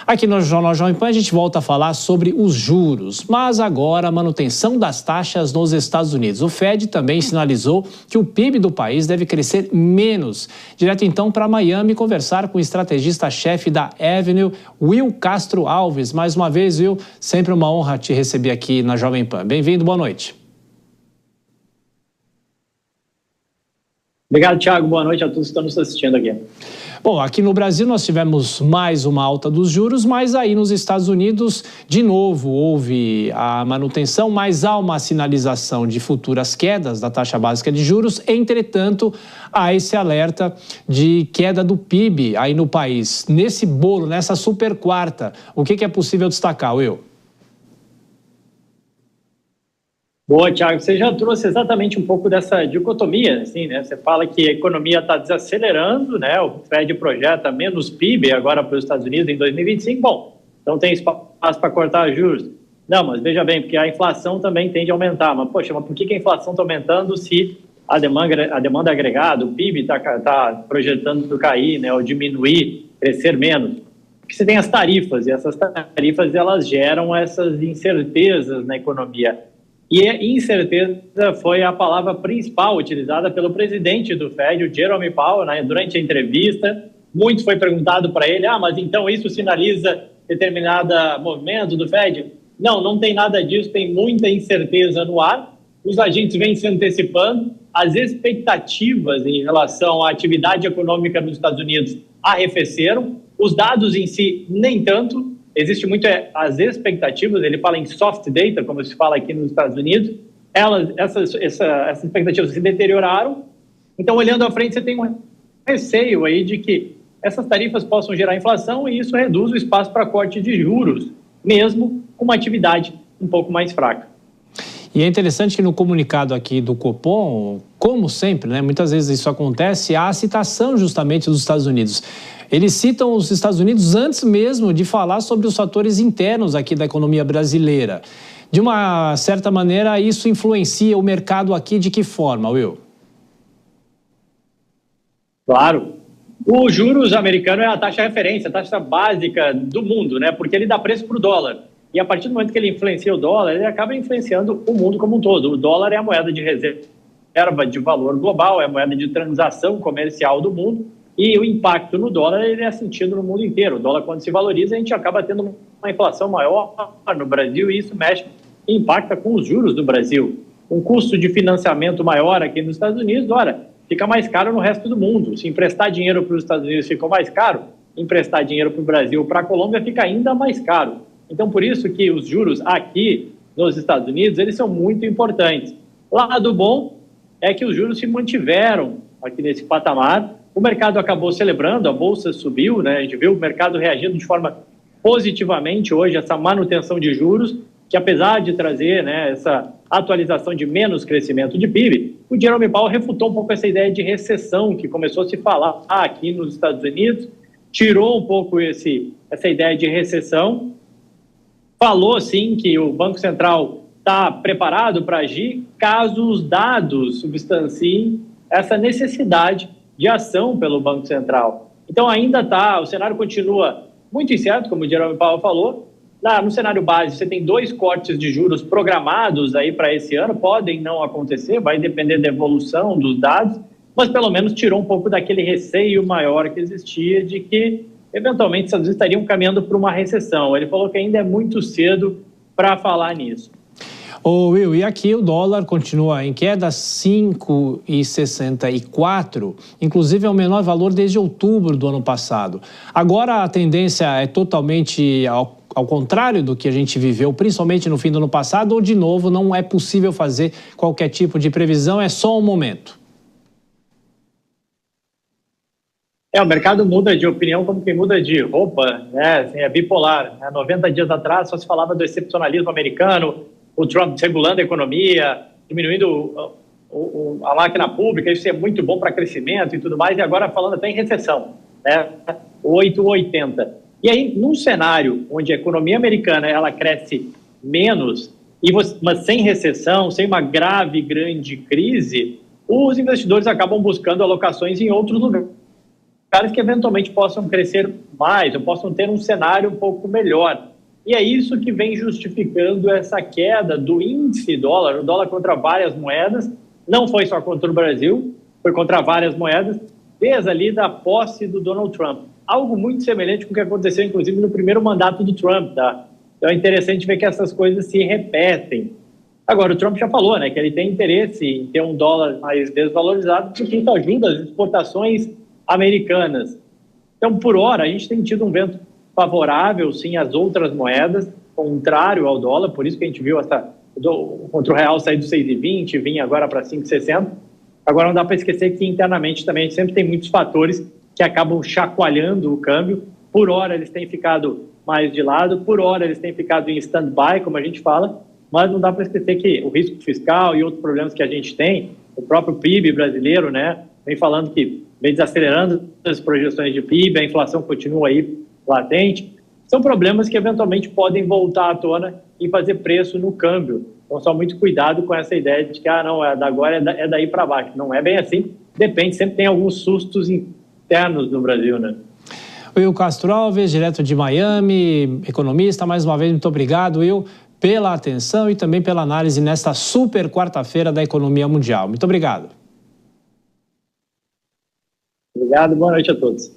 Aqui no Jornal Jovem Pan a gente volta a falar sobre os juros, mas agora a manutenção das taxas nos Estados Unidos. O Fed também sinalizou que o PIB do país deve crescer menos. Direto então para Miami conversar com o estrategista-chefe da Avenue, Will Castro Alves. Mais uma vez, Will, sempre uma honra te receber aqui na Jovem Pan. Bem-vindo, boa noite. Obrigado, Thiago. Boa noite a todos que estão nos assistindo aqui. Bom, aqui no Brasil nós tivemos mais uma alta dos juros, mas aí nos Estados Unidos, de novo, houve a manutenção, mas há uma sinalização de futuras quedas da taxa básica de juros. Entretanto, há esse alerta de queda do PIB aí no país. Nesse bolo, nessa super quarta, o que é possível destacar, Will? Boa, Thiago. Você já trouxe exatamente um pouco dessa dicotomia, assim, né? Você fala que a economia está desacelerando, né? O Fed projeta menos PIB agora para os Estados Unidos em 2025. Bom, então tem espaço para cortar juros. Não, mas veja bem, porque a inflação também tende a aumentar. Mas, poxa, mas por que a inflação está aumentando se a demanda agregada, o PIB está projetando cair, né? Ou diminuir, crescer menos? Porque você tem as tarifas, e essas tarifas elas geram essas incertezas na economia. E incerteza foi a palavra principal utilizada pelo presidente do Fed, o Jerome Powell, né? Durante a entrevista. Muito foi perguntado para ele, mas então isso sinaliza determinado movimento do Fed? Não, não tem nada disso, tem muita incerteza no ar. Os agentes vêm se antecipando, as expectativas em relação à atividade econômica nos Estados Unidos arrefeceram, os dados em si nem tanto. Existe muito as expectativas, ele fala em soft data, como se fala aqui nos Estados Unidos, essas expectativas se deterioraram. Então, olhando à frente, você tem um receio aí de que essas tarifas possam gerar inflação e isso reduz o espaço para corte de juros, mesmo com uma atividade um pouco mais fraca. E é interessante que no comunicado aqui do Copom, como sempre, né, muitas vezes isso acontece, há a citação justamente dos Estados Unidos. Eles citam os Estados Unidos antes mesmo de falar sobre os fatores internos aqui da economia brasileira. De uma certa maneira, isso influencia o mercado aqui de que forma, Will? Claro. O juros americano é a taxa referência, a taxa básica do mundo, né? Porque ele dá preço para o dólar. E a partir do momento que ele influencia o dólar, ele acaba influenciando o mundo como um todo. O dólar é a moeda de reserva de valor global, é a moeda de transação comercial do mundo. E o impacto no dólar ele é sentido no mundo inteiro. O dólar, quando se valoriza, a gente acaba tendo uma inflação maior no Brasil e isso mexe e impacta com os juros do Brasil. Um custo de financiamento maior aqui nos Estados Unidos, fica mais caro no resto do mundo. Se emprestar dinheiro para os Estados Unidos ficou mais caro, emprestar dinheiro para o Brasil ou para a Colômbia fica ainda mais caro. Então, por isso que os juros aqui nos Estados Unidos, eles são muito importantes. Lado bom é que os juros se mantiveram aqui nesse patamar. O mercado acabou celebrando, a Bolsa subiu, né? A gente viu o mercado reagindo de forma positivamente hoje, essa manutenção de juros, que apesar de trazer, né, essa atualização de menos crescimento de PIB, o Jerome Powell refutou um pouco essa ideia de recessão que começou a se falar aqui nos Estados Unidos, tirou um pouco essa ideia de recessão, falou sim que o Banco Central está preparado para agir caso os dados substanciem essa necessidade de ação pelo Banco Central. Então ainda o cenário continua muito incerto, como o Jerome Powell falou. No cenário base, você tem 2 cortes de juros programados aí para esse ano, podem não acontecer, vai depender da evolução dos dados, mas pelo menos tirou um pouco daquele receio maior que existia de que, eventualmente, os Estados Unidos estariam caminhando para uma recessão. Ele falou que ainda é muito cedo para falar nisso. Ô Will, e aqui o dólar continua em queda, 5,64, inclusive é o menor valor desde outubro do ano passado. Agora a tendência é totalmente ao contrário do que a gente viveu, principalmente no fim do ano passado, ou de novo não é possível fazer qualquer tipo de previsão, é só um momento? O mercado muda de opinião como quem muda de roupa, né? Assim, é bipolar. 90 dias atrás só se falava do excepcionalismo americano, o Trump regulando a economia, diminuindo a máquina pública, isso é muito bom para crescimento e tudo mais, e agora falando até em recessão, né? 8,80. E aí, num cenário onde a economia americana ela cresce menos, mas sem recessão, sem uma grande crise, os investidores acabam buscando alocações em outros lugares. caras que eventualmente possam crescer mais ou possam ter um cenário um pouco melhor. E é isso que vem justificando essa queda do índice dólar, o dólar contra várias moedas, não foi só contra o Brasil, foi contra várias moedas, desde ali da posse do Donald Trump. Algo muito semelhante com o que aconteceu, inclusive, no primeiro mandato do Trump, tá? Então é interessante ver que essas coisas se repetem. Agora, o Trump já falou, né, que ele tem interesse em ter um dólar mais desvalorizado, porque isso ajuda as exportações americanas. Então, por hora, a gente tem tido um vento favorável, sim, às outras moedas, contrário ao dólar, por isso que a gente viu contra o real sair do 6,20, vinha agora para 5,60. Agora, não dá para esquecer que internamente também a gente sempre tem muitos fatores que acabam chacoalhando o câmbio. Por hora, eles têm ficado mais de lado, por hora, eles têm ficado em stand-by, como a gente fala, mas não dá para esquecer que o risco fiscal e outros problemas que a gente tem, o próprio PIB brasileiro, né, vem falando que vem desacelerando as projeções de PIB, a inflação continua aí latente, são problemas que eventualmente podem voltar à tona e fazer preço no câmbio. Então, só muito cuidado com essa ideia de que, não, agora é daí para baixo. Não é bem assim, depende, sempre tem alguns sustos internos no Brasil, né? Will Castro Alves, direto de Miami, economista, mais uma vez, muito obrigado, Will, pela atenção e também pela análise nesta super quarta-feira da economia mundial. Muito obrigado. Obrigado, boa noite a todos.